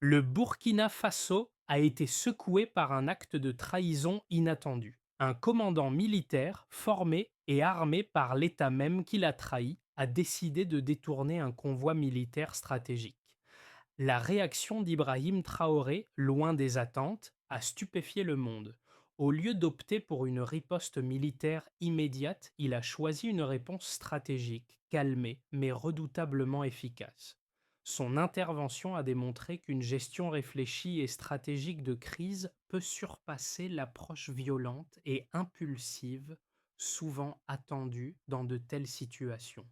Le Burkina Faso a été secoué par un acte de trahison inattendu. Un commandant militaire, formé et armé par l'État même qui l'a trahi, a décidé de détourner un convoi militaire stratégique. La réaction d'Ibrahim Traoré, loin des attentes, a stupéfié le monde. Au lieu d'opter pour une riposte militaire immédiate, il a choisi une réponse stratégique, calmée, mais redoutablement efficace. Son intervention a démontré qu'une gestion réfléchie et stratégique de crise peut surpasser l'approche violente et impulsive, souvent attendue dans de telles situations.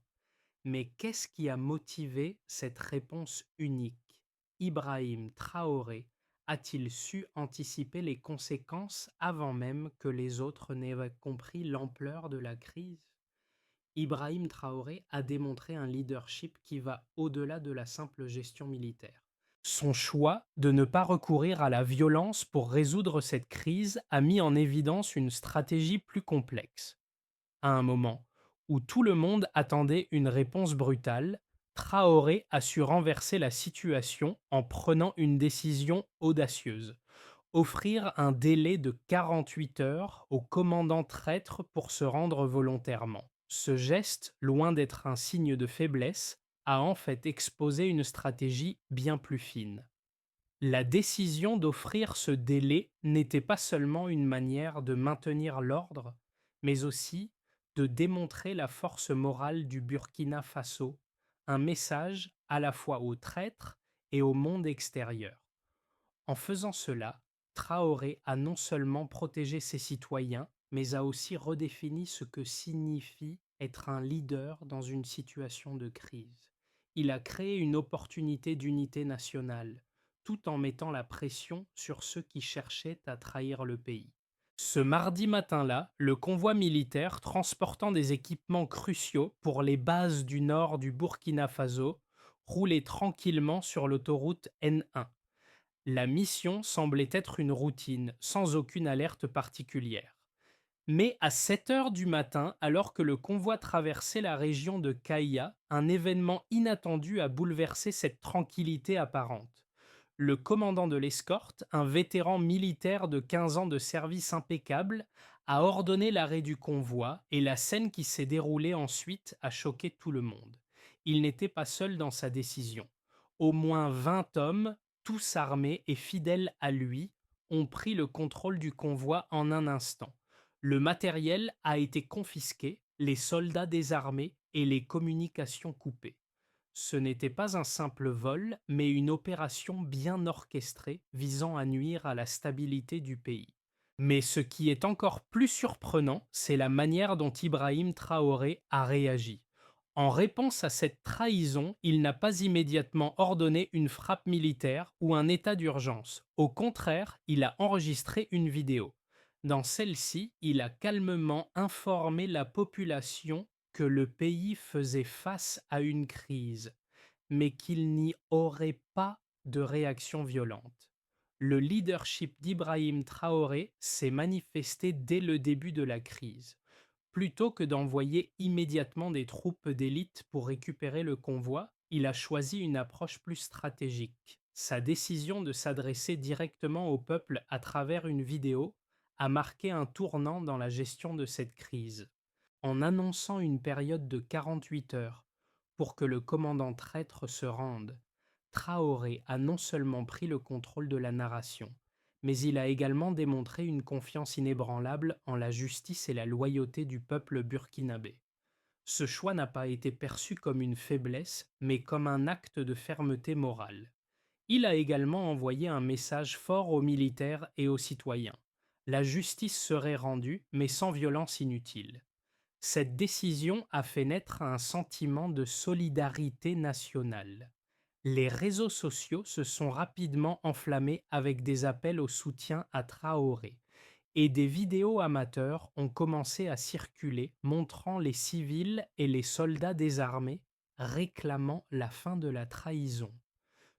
Mais qu'est-ce qui a motivé cette réponse unique? Ibrahim Traoré a-t-il su anticiper les conséquences avant même que les autres n'aient compris l'ampleur de la crise? Ibrahim Traoré a démontré un leadership qui va au-delà de la simple gestion militaire. Son choix de ne pas recourir à la violence pour résoudre cette crise a mis en évidence une stratégie plus complexe. À un moment où tout le monde attendait une réponse brutale, Traoré a su renverser la situation en prenant une décision audacieuse: offrir un délai de 48 heures au commandant traître pour se rendre volontairement. Ce geste, loin d'être un signe de faiblesse, a en fait exposé une stratégie bien plus fine. La décision d'offrir ce délai n'était pas seulement une manière de maintenir l'ordre, mais aussi de démontrer la force morale du Burkina Faso, un message à la fois aux traîtres et au monde extérieur. En faisant cela, Traoré a non seulement protégé ses citoyens, mais a aussi redéfini ce que signifie être un leader dans une situation de crise. Il a créé une opportunité d'unité nationale, tout en mettant la pression sur ceux qui cherchaient à trahir le pays. Ce mardi matin-là, le convoi militaire transportant des équipements cruciaux pour les bases du nord du Burkina Faso roulait tranquillement sur l'autoroute N1. La mission semblait être une routine, sans aucune alerte particulière. Mais à 7 heures du matin, alors que le convoi traversait la région de Kaya, un événement inattendu a bouleversé cette tranquillité apparente. Le commandant de l'escorte, un vétéran militaire de 15 ans de service impeccable, a ordonné l'arrêt du convoi et la scène qui s'est déroulée ensuite a choqué tout le monde. Il n'était pas seul dans sa décision. Au moins 20 hommes, tous armés et fidèles à lui, ont pris le contrôle du convoi en un instant. Le matériel a été confisqué, les soldats désarmés et les communications coupées. Ce n'était pas un simple vol, mais une opération bien orchestrée visant à nuire à la stabilité du pays. Mais ce qui est encore plus surprenant, c'est la manière dont Ibrahim Traoré a réagi. En réponse à cette trahison, il n'a pas immédiatement ordonné une frappe militaire ou un état d'urgence. Au contraire, il a enregistré une vidéo. Dans celle-ci, il a calmement informé la population que le pays faisait face à une crise, mais qu'il n'y aurait pas de réaction violente. Le leadership d'Ibrahim Traoré s'est manifesté dès le début de la crise. Plutôt que d'envoyer immédiatement des troupes d'élite pour récupérer le convoi, il a choisi une approche plus stratégique. Sa décision de s'adresser directement au peuple à travers une vidéo a marqué un tournant dans la gestion de cette crise. En annonçant une période de 48 heures pour que le commandant traître se rende, Traoré a non seulement pris le contrôle de la narration, mais il a également démontré une confiance inébranlable en la justice et la loyauté du peuple burkinabé. Ce choix n'a pas été perçu comme une faiblesse, mais comme un acte de fermeté morale. Il a également envoyé un message fort aux militaires et aux citoyens. La justice serait rendue, mais sans violence inutile. Cette décision a fait naître un sentiment de solidarité nationale. Les réseaux sociaux se sont rapidement enflammés avec des appels au soutien à Traoré, et des vidéos amateurs ont commencé à circuler montrant les civils et les soldats désarmés réclamant la fin de la trahison.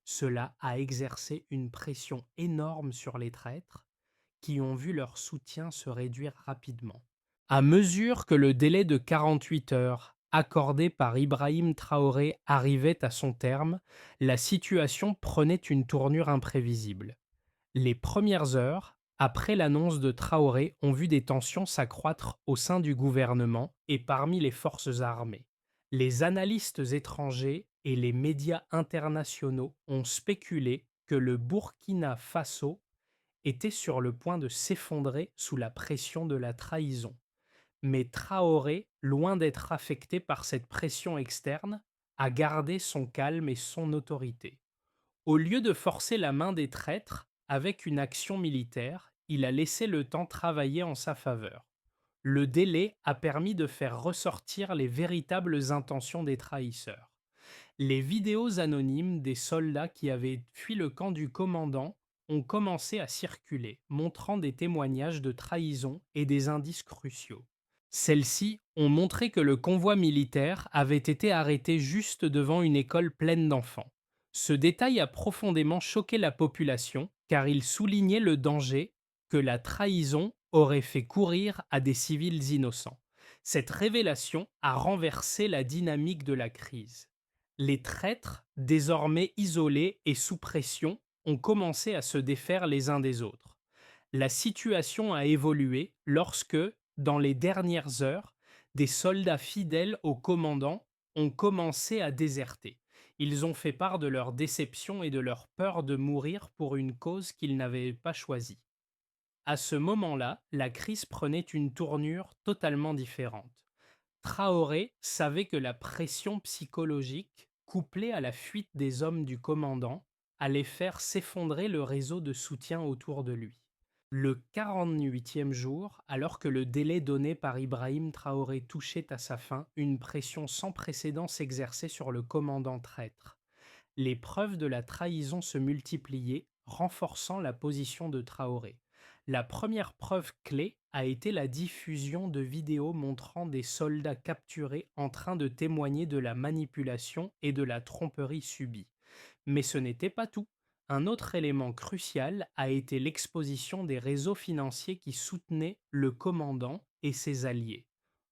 Cela a exercé une pression énorme sur les traîtres, qui ont vu leur soutien se réduire rapidement. À mesure que le délai de 48 heures accordé par Ibrahim Traoré arrivait à son terme, la situation prenait une tournure imprévisible. Les premières heures, après l'annonce de Traoré, ont vu des tensions s'accroître au sein du gouvernement et parmi les forces armées. Les analystes étrangers et les médias internationaux ont spéculé que le Burkina Faso était sur le point de s'effondrer sous la pression de la trahison. Mais Traoré, loin d'être affecté par cette pression externe, a gardé son calme et son autorité. Au lieu de forcer la main des traîtres avec une action militaire, il a laissé le temps travailler en sa faveur. Le délai a permis de faire ressortir les véritables intentions des trahisseurs. Les vidéos anonymes des soldats qui avaient fui le camp du commandant ont commencé à circuler, montrant des témoignages de trahison et des indices cruciaux. Celles-ci ont montré que le convoi militaire avait été arrêté juste devant une école pleine d'enfants. Ce détail a profondément choqué la population car il soulignait le danger que la trahison aurait fait courir à des civils innocents. Cette révélation a renversé la dynamique de la crise. Les traîtres, désormais isolés et sous pression, ont commencé à se défaire les uns des autres. La situation a évolué lorsque, dans les dernières heures, des soldats fidèles au commandant ont commencé à déserter. Ils ont fait part de leur déception et de leur peur de mourir pour une cause qu'ils n'avaient pas choisie. À ce moment-là, la crise prenait une tournure totalement différente. Traoré savait que la pression psychologique, couplée à la fuite des hommes du commandant, allait faire s'effondrer le réseau de soutien autour de lui. Le 48e jour, alors que le délai donné par Ibrahim Traoré touchait à sa fin, une pression sans précédent s'exerçait sur le commandant traître. Les preuves de la trahison se multipliaient, renforçant la position de Traoré. La première preuve clé a été la diffusion de vidéos montrant des soldats capturés en train de témoigner de la manipulation et de la tromperie subie. Mais ce n'était pas tout. Un autre élément crucial a été l'exposition des réseaux financiers qui soutenaient le commandant et ses alliés.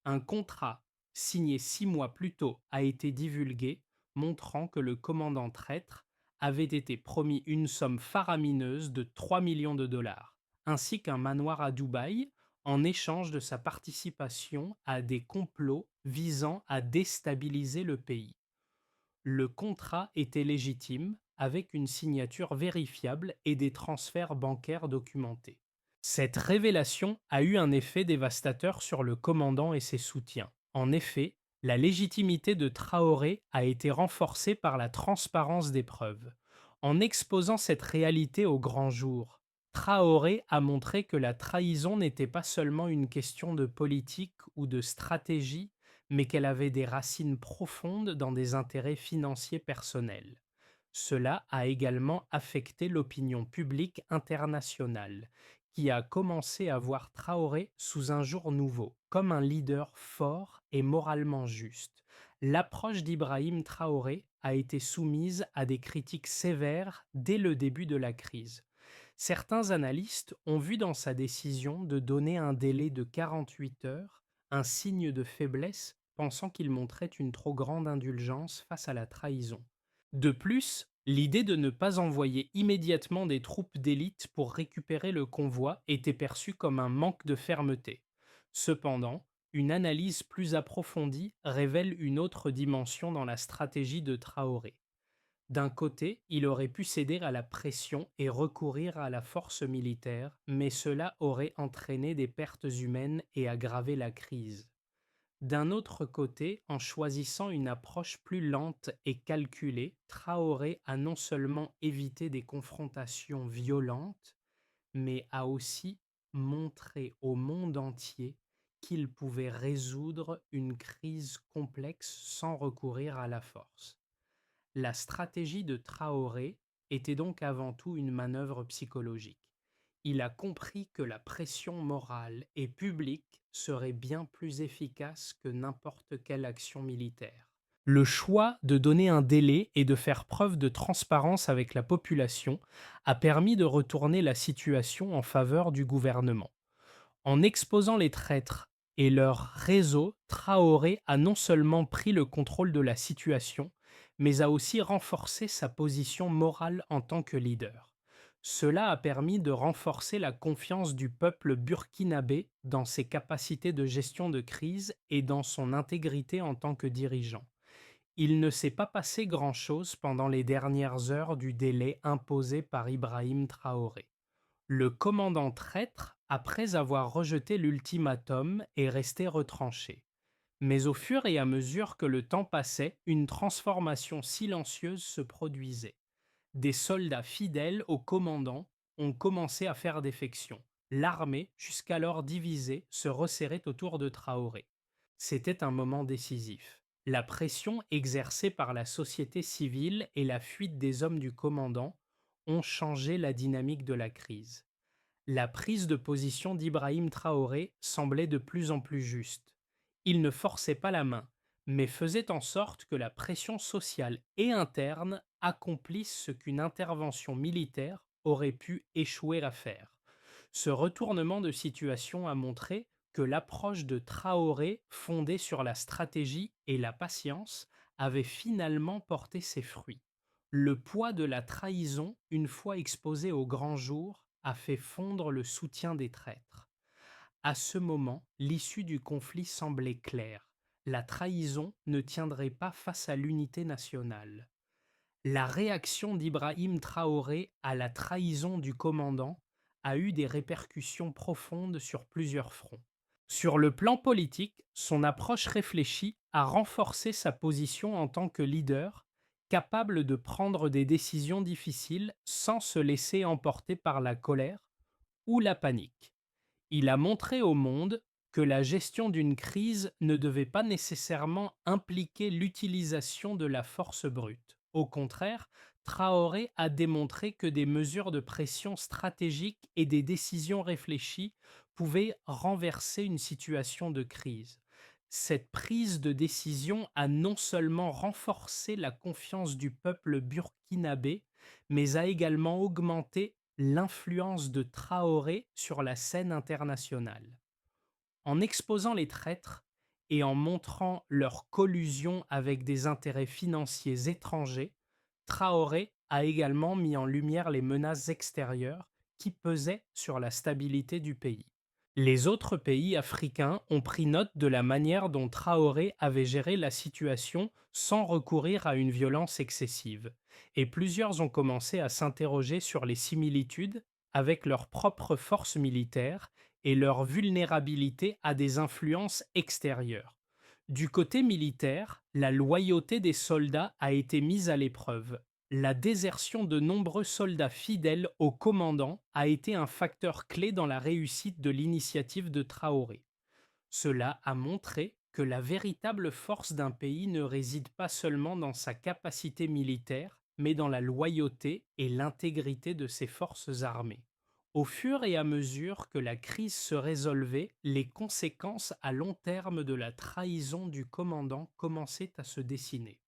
Un contrat signé 6 mois plus tôt a été divulgué, montrant que le commandant traître avait été promis une somme faramineuse de 3 millions de dollars, ainsi qu'un manoir à Dubaï, en échange de sa participation à des complots visant à déstabiliser le pays. Le contrat était légitime, avec une signature vérifiable et des transferts bancaires documentés. Cette révélation a eu un effet dévastateur sur le commandant et ses soutiens. En effet, la légitimité de Traoré a été renforcée par la transparence des preuves. En exposant cette réalité au grand jour, Traoré a montré que la trahison n'était pas seulement une question de politique ou de stratégie, mais qu'elle avait des racines profondes dans des intérêts financiers personnels. Cela a également affecté l'opinion publique internationale, qui a commencé à voir Traoré sous un jour nouveau, comme un leader fort et moralement juste. L'approche d'Ibrahim Traoré a été soumise à des critiques sévères dès le début de la crise. Certains analystes ont vu dans sa décision de donner un délai de 48 heures un signe de faiblesse, pensant qu'il montrait une trop grande indulgence face à la trahison. De plus, l'idée de ne pas envoyer immédiatement des troupes d'élite pour récupérer le convoi était perçue comme un manque de fermeté. Cependant, une analyse plus approfondie révèle une autre dimension dans la stratégie de Traoré. D'un côté, il aurait pu céder à la pression et recourir à la force militaire, mais cela aurait entraîné des pertes humaines et aggravé la crise. D'un autre côté, en choisissant une approche plus lente et calculée, Traoré a non seulement évité des confrontations violentes, mais a aussi montré au monde entier qu'il pouvait résoudre une crise complexe sans recourir à la force. La stratégie de Traoré était donc avant tout une manœuvre psychologique. Il a compris que la pression morale et publique serait bien plus efficace que n'importe quelle action militaire. Le choix de donner un délai et de faire preuve de transparence avec la population a permis de retourner la situation en faveur du gouvernement. En exposant les traîtres et leur réseau, Traoré a non seulement pris le contrôle de la situation, mais a aussi renforcé sa position morale en tant que leader. Cela a permis de renforcer la confiance du peuple burkinabé dans ses capacités de gestion de crise et dans son intégrité en tant que dirigeant. Il ne s'est pas passé grand-chose pendant les dernières heures du délai imposé par Ibrahim Traoré. Le commandant traître, après avoir rejeté l'ultimatum, est resté retranché. Mais au fur et à mesure que le temps passait, une transformation silencieuse se produisait. Des soldats fidèles au commandant ont commencé à faire défection. L'armée, jusqu'alors divisée, se resserrait autour de Traoré. C'était un moment décisif. La pression exercée par la société civile et la fuite des hommes du commandant ont changé la dynamique de la crise. La prise de position d'Ibrahim Traoré semblait de plus en plus juste. Il ne forçait pas la main, mais faisait en sorte que la pression sociale et interne accomplisse ce qu'une intervention militaire aurait pu échouer à faire. Ce retournement de situation a montré que l'approche de Traoré, fondée sur la stratégie et la patience, avait finalement porté ses fruits. Le poids de la trahison, une fois exposé au grand jour, a fait fondre le soutien des traîtres. À ce moment, l'issue du conflit semblait claire. La trahison ne tiendrait pas face à l'unité nationale. La réaction d'Ibrahim Traoré à la trahison du commandant a eu des répercussions profondes sur plusieurs fronts. Sur le plan politique, son approche réfléchie a renforcé sa position en tant que leader, capable de prendre des décisions difficiles sans se laisser emporter par la colère ou la panique. Il a montré au monde que la gestion d'une crise ne devait pas nécessairement impliquer l'utilisation de la force brute. Au contraire, Traoré a démontré que des mesures de pression stratégiques et des décisions réfléchies pouvaient renverser une situation de crise. Cette prise de décision a non seulement renforcé la confiance du peuple burkinabé, mais a également augmenté l'influence de Traoré sur la scène internationale. En exposant les traîtres et en montrant leur collusion avec des intérêts financiers étrangers, Traoré a également mis en lumière les menaces extérieures qui pesaient sur la stabilité du pays. Les autres pays africains ont pris note de la manière dont Traoré avait géré la situation sans recourir à une violence excessive, et plusieurs ont commencé à s'interroger sur les similitudes avec leurs propres forces militaires et leur vulnérabilité à des influences extérieures. Du côté militaire, la loyauté des soldats a été mise à l'épreuve. La désertion de nombreux soldats fidèles au commandant a été un facteur clé dans la réussite de l'initiative de Traoré. Cela a montré que la véritable force d'un pays ne réside pas seulement dans sa capacité militaire, mais dans la loyauté et l'intégrité de ses forces armées. Au fur et à mesure que la crise se résolvait, les conséquences à long terme de la trahison du commandant commençaient à se dessiner.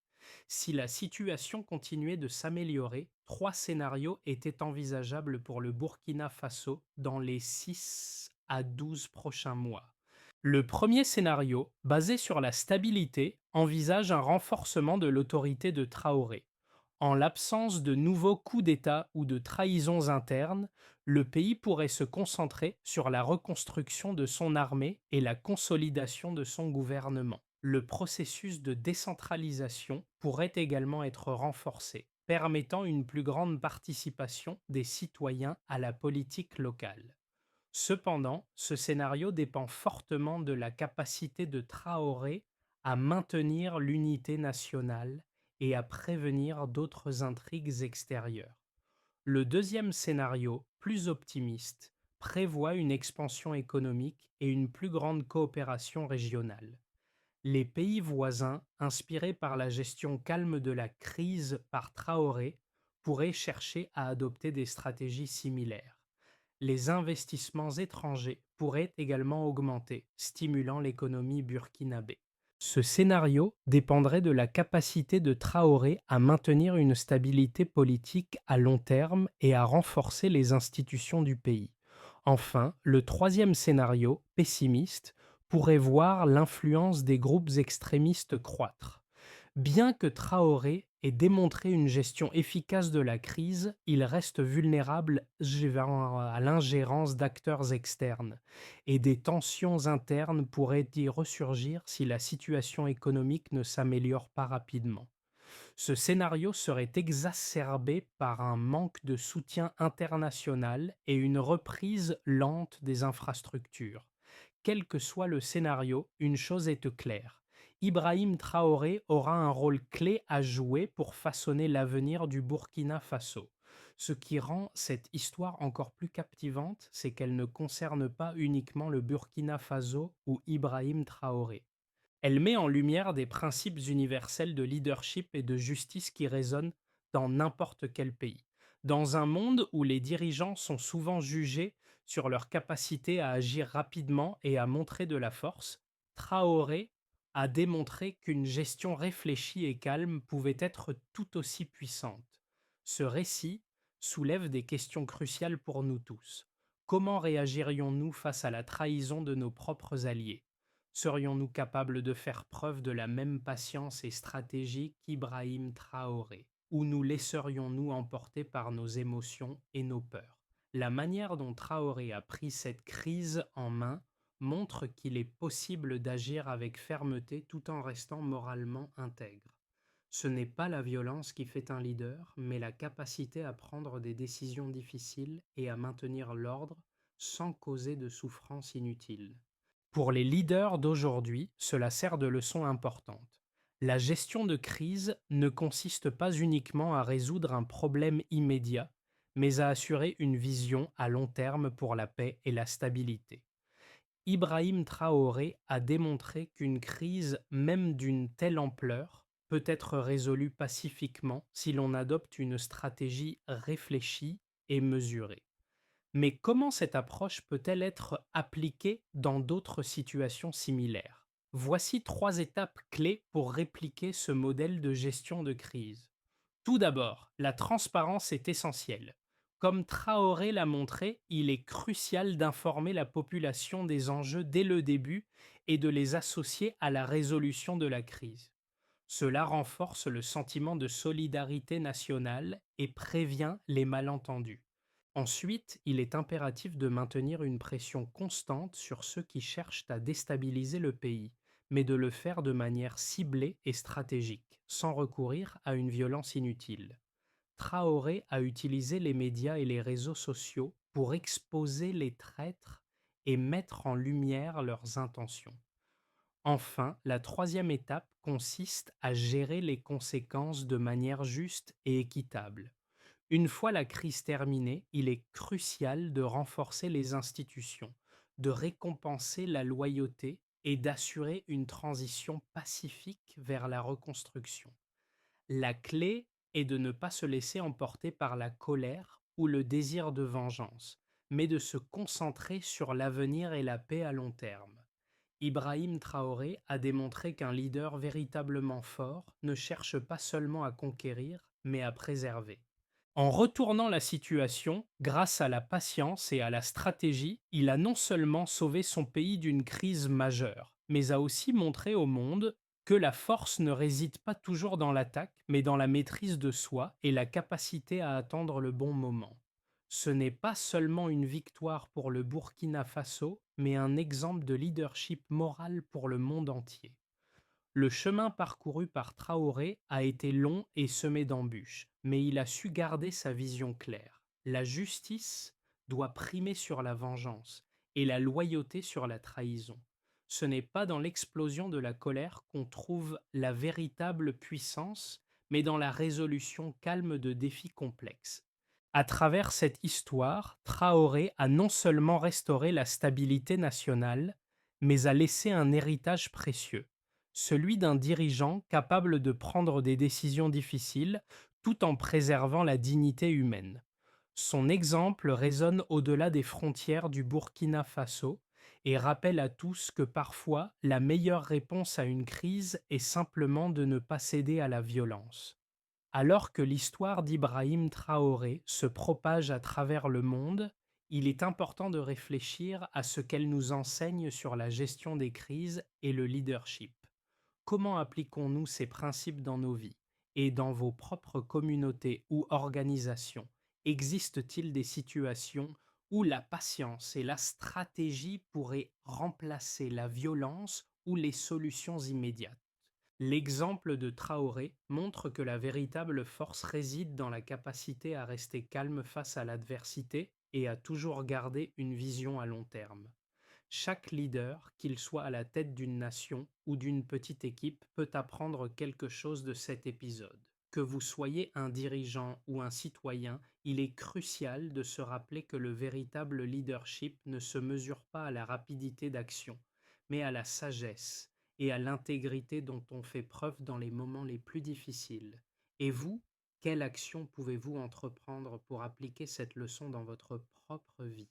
Si la situation continuait de s'améliorer, trois scénarios étaient envisageables pour le Burkina Faso dans les 6 à 12 prochains mois. Le premier scénario, basé sur la stabilité, envisage un renforcement de l'autorité de Traoré. En l'absence de nouveaux coups d'État ou de trahisons internes, le pays pourrait se concentrer sur la reconstruction de son armée et la consolidation de son gouvernement. Le processus de décentralisation pourrait également être renforcé, permettant une plus grande participation des citoyens à la politique locale. Cependant, ce scénario dépend fortement de la capacité de Traoré à maintenir l'unité nationale et à prévenir d'autres intrigues extérieures. Le deuxième scénario, plus optimiste, prévoit une expansion économique et une plus grande coopération régionale. Les pays voisins, inspirés par la gestion calme de la crise par Traoré, pourraient chercher à adopter des stratégies similaires. Les investissements étrangers pourraient également augmenter, stimulant l'économie burkinabé. Ce scénario dépendrait de la capacité de Traoré à maintenir une stabilité politique à long terme et à renforcer les institutions du pays. Enfin, le troisième scénario, pessimiste, pourrait voir l'influence des groupes extrémistes croître. Bien que Traoré ait démontré une gestion efficace de la crise, il reste vulnérable à l'ingérence d'acteurs externes et des tensions internes pourraient y ressurgir si la situation économique ne s'améliore pas rapidement. Ce scénario serait exacerbé par un manque de soutien international et une reprise lente des infrastructures. Quel que soit le scénario, une chose est claire. Ibrahim Traoré aura un rôle clé à jouer pour façonner l'avenir du Burkina Faso. Ce qui rend cette histoire encore plus captivante, c'est qu'elle ne concerne pas uniquement le Burkina Faso ou Ibrahim Traoré. Elle met en lumière des principes universels de leadership et de justice qui résonnent dans n'importe quel pays. Dans un monde où les dirigeants sont souvent jugés sur leur capacité à agir rapidement et à montrer de la force, Traoré a démontré qu'une gestion réfléchie et calme pouvait être tout aussi puissante. Ce récit soulève des questions cruciales pour nous tous. Comment réagirions-nous face à la trahison de nos propres alliés? Serions-nous capables de faire preuve de la même patience et stratégie qu'Ibrahim Traoré? Ou nous laisserions-nous emporter par nos émotions et nos peurs? La manière dont Traoré a pris cette crise en main montre qu'il est possible d'agir avec fermeté tout en restant moralement intègre. Ce n'est pas la violence qui fait un leader, mais la capacité à prendre des décisions difficiles et à maintenir l'ordre sans causer de souffrance inutile. Pour les leaders d'aujourd'hui, cela sert de leçon importante. La gestion de crise ne consiste pas uniquement à résoudre un problème immédiat, mais à assurer une vision à long terme pour la paix et la stabilité. Ibrahim Traoré a démontré qu'une crise, même d'une telle ampleur, peut être résolue pacifiquement si l'on adopte une stratégie réfléchie et mesurée. Mais comment cette approche peut-elle être appliquée dans d'autres situations similaires? Voici trois étapes clés pour répliquer ce modèle de gestion de crise. Tout d'abord, la transparence est essentielle. Comme Traoré l'a montré, il est crucial d'informer la population des enjeux dès le début et de les associer à la résolution de la crise. Cela renforce le sentiment de solidarité nationale et prévient les malentendus. Ensuite, il est impératif de maintenir une pression constante sur ceux qui cherchent à déstabiliser le pays, mais de le faire de manière ciblée et stratégique, sans recourir à une violence inutile. Traoré a utilisé les médias et les réseaux sociaux pour exposer les traîtres et mettre en lumière leurs intentions. Enfin, la troisième étape consiste à gérer les conséquences de manière juste et équitable. Une fois la crise terminée, il est crucial de renforcer les institutions, de récompenser la loyauté et d'assurer une transition pacifique vers la reconstruction. La clé est de ne pas se laisser emporter par la colère ou le désir de vengeance, mais de se concentrer sur l'avenir et la paix à long terme. Ibrahim Traoré a démontré qu'un leader véritablement fort ne cherche pas seulement à conquérir, mais à préserver. En retournant la situation, grâce à la patience et à la stratégie, il a non seulement sauvé son pays d'une crise majeure, mais a aussi montré au monde que la force ne réside pas toujours dans l'attaque, mais dans la maîtrise de soi et la capacité à attendre le bon moment. Ce n'est pas seulement une victoire pour le Burkina Faso, mais un exemple de leadership moral pour le monde entier. Le chemin parcouru par Traoré a été long et semé d'embûches, mais il a su garder sa vision claire. La justice doit primer sur la vengeance et la loyauté sur la trahison. Ce n'est pas dans l'explosion de la colère qu'on trouve la véritable puissance, mais dans la résolution calme de défis complexes. À travers cette histoire, Traoré a non seulement restauré la stabilité nationale, mais a laissé un héritage précieux, celui d'un dirigeant capable de prendre des décisions difficiles tout en préservant la dignité humaine. Son exemple résonne au-delà des frontières du Burkina Faso et rappelle à tous que parfois la meilleure réponse à une crise est simplement de ne pas céder à la violence. Alors que l'histoire d'Ibrahim Traoré se propage à travers le monde, Il est important de réfléchir à ce qu'elle nous enseigne sur la gestion des crises et le leadership. Comment appliquons-nous ces principes dans nos vies? Et dans vos propres communautés ou organisations, existe-t-il des situations où la patience et la stratégie pourraient remplacer la violence ou les solutions immédiates? L'exemple de Traoré montre que la véritable force réside dans la capacité à rester calme face à l'adversité et à toujours garder une vision à long terme. Chaque leader, qu'il soit à la tête d'une nation ou d'une petite équipe, peut apprendre quelque chose de cet épisode. Que vous soyez un dirigeant ou un citoyen, il est crucial de se rappeler que le véritable leadership ne se mesure pas à la rapidité d'action, mais à la sagesse et à l'intégrité dont on fait preuve dans les moments les plus difficiles. Et vous, quelle action pouvez-vous entreprendre pour appliquer cette leçon dans votre propre vie?